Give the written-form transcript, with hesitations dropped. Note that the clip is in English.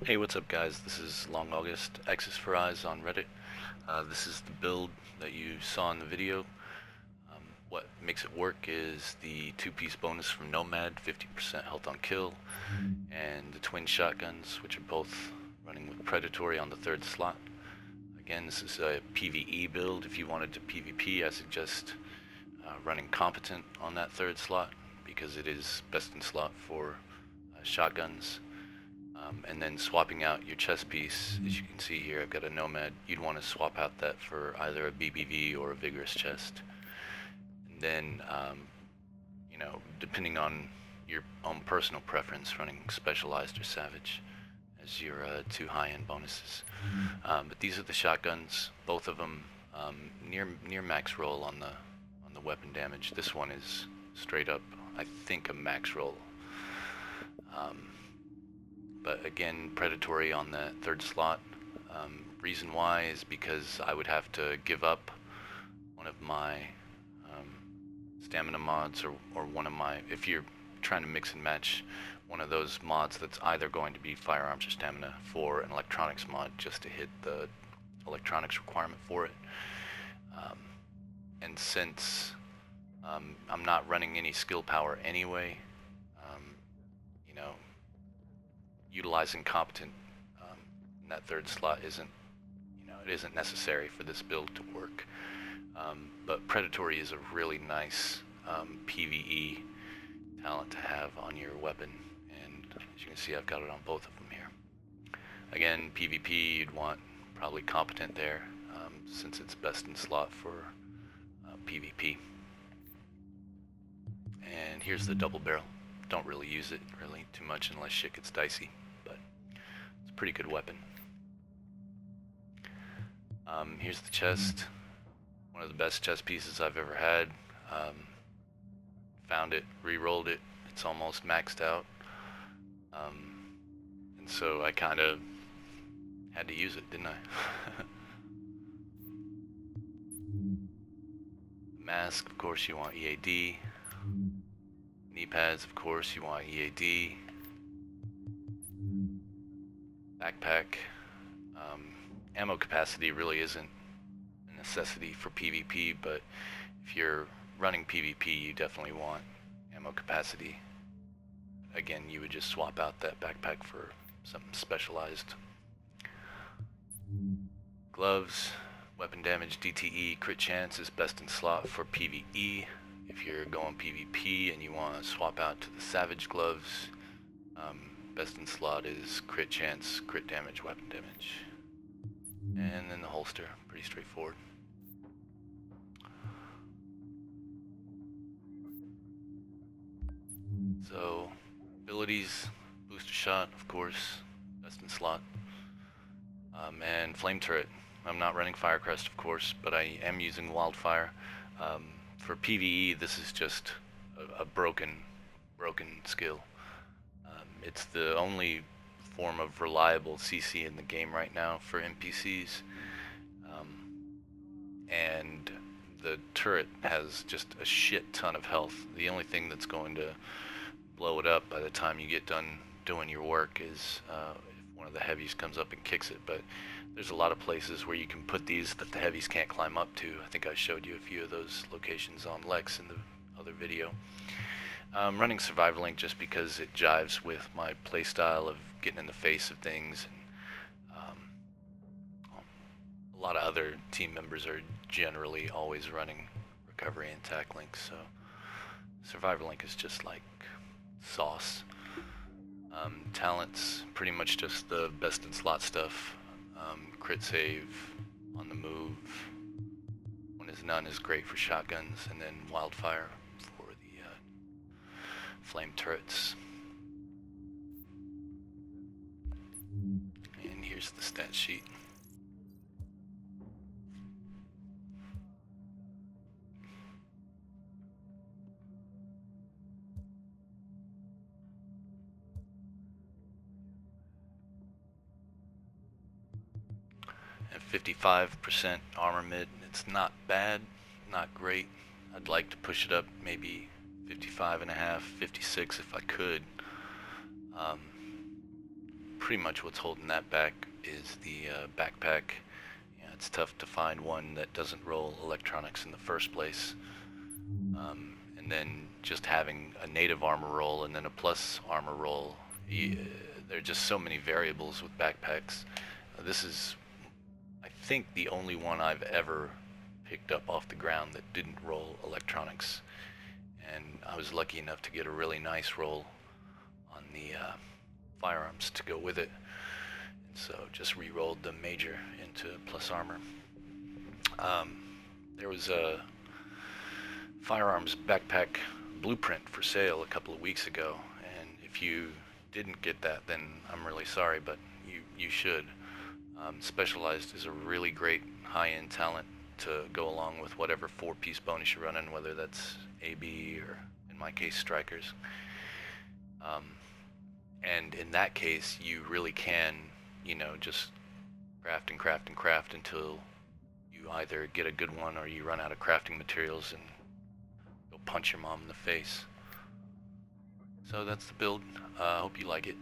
Hey, what's up guys? This is Long August, X's for Eyes on Reddit. This is the build that you saw in the video. What makes it work is the two-piece bonus from Nomad, 50% health on kill, and the twin shotguns, which are both running with Predatory on the third slot. Again, this is a PvE build. If you wanted to PvP, I suggest running Competent on that third slot, because it is best in slot for shotguns. And then swapping out your chest piece, as you can see here, I've got a Nomad. You'd want to swap out that for either a BBV or a Vigorous chest. And then, you know, depending on your own personal preference, running Specialized or Savage as your two high-end bonuses. But these are the shotguns, both of them near max roll on the weapon damage. This one is straight up, I think, a max roll. But again, Predatory on that third slot. Reason why is because I would have to give up one of my stamina mods or one of my, if you're trying to mix and match one of those mods that's either going to be firearms or stamina for an electronics mod just to hit the electronics requirement for it. And since I'm not running any skill power anyway, you know, utilizing Competent in that third slot isn't, you know, it isn't necessary for this build to work. But Predatory is a really nice PvE talent to have on your weapon, and as you can see, I've got it on both of them here. Again, PvP, you'd want probably Competent there, since it's best in slot for PvP. And here's the double barrel. Don't really use it really too much unless shit gets dicey, but it's a pretty good weapon. Here's the chest. One of the best chest pieces I've ever had. Found it, re-rolled it. It's almost maxed out. And so I kind of had to use it, didn't I? Mask, of course, you want EAD. Knee pads, of course, you want EAD. Backpack. Ammo capacity really isn't a necessity for PvP, but if you're running PvP, you definitely want ammo capacity. Again, you would just swap out that backpack for something specialized. Gloves, weapon damage, DTE, crit chance is best in slot for PvE. If you're going PvP and you want to swap out to the Savage gloves, best in slot is crit chance, crit damage, weapon damage. And then the holster, pretty straightforward. So, abilities, booster shot, of course, best in slot. And flame turret. I'm not running Firecrest, of course, but I am using Wildfire. For PvE, this is just a broken skill. It's the only form of reliable CC in the game right now for NPCs. And the turret has just a shit ton of health. The only thing that's going to blow it up by the time you get done doing your work is if one of the heavies comes up and kicks it. But there's a lot of places where you can put these that the heavies can't climb up to. I think I showed you a few of those locations on Lex in the other video. I'm running Survival Link just because it jives with my playstyle of getting in the face of things. And a lot of other team members are generally always running Recovery and Tac Link, so Survival Link is just like sauce. Talents, pretty much just the best in slot stuff. Crit save, on the move, one is none is great for shotguns, and then Wildfire for the flame turrets. And here's the stat sheet. And 55% armor mid. It's not bad, not great. I'd like to push it up maybe 55.5, 56 if I could. pretty much what's holding that back is the backpack. Yeah, it's tough to find one that doesn't roll electronics in the first place. And then just having a native armor roll and then a plus armor roll, there are just so many variables with backpacks. This is, I think, the only one I've ever picked up off the ground that didn't roll electronics. And I was lucky enough to get a really nice roll on the firearms to go with it. And so just re-rolled the major into plus armor. There was a firearms backpack blueprint for sale a couple of weeks ago, and if you didn't get that, then I'm really sorry, but you should. Specialized is a really great high-end talent to go along with whatever 4-piece bonus you're running, whether that's AB or, in my case, strikers. And in that case, you really can, you know, just craft and craft and craft until you either get a good one or you run out of crafting materials and go punch your mom in the face. So that's the build. Hope you like it.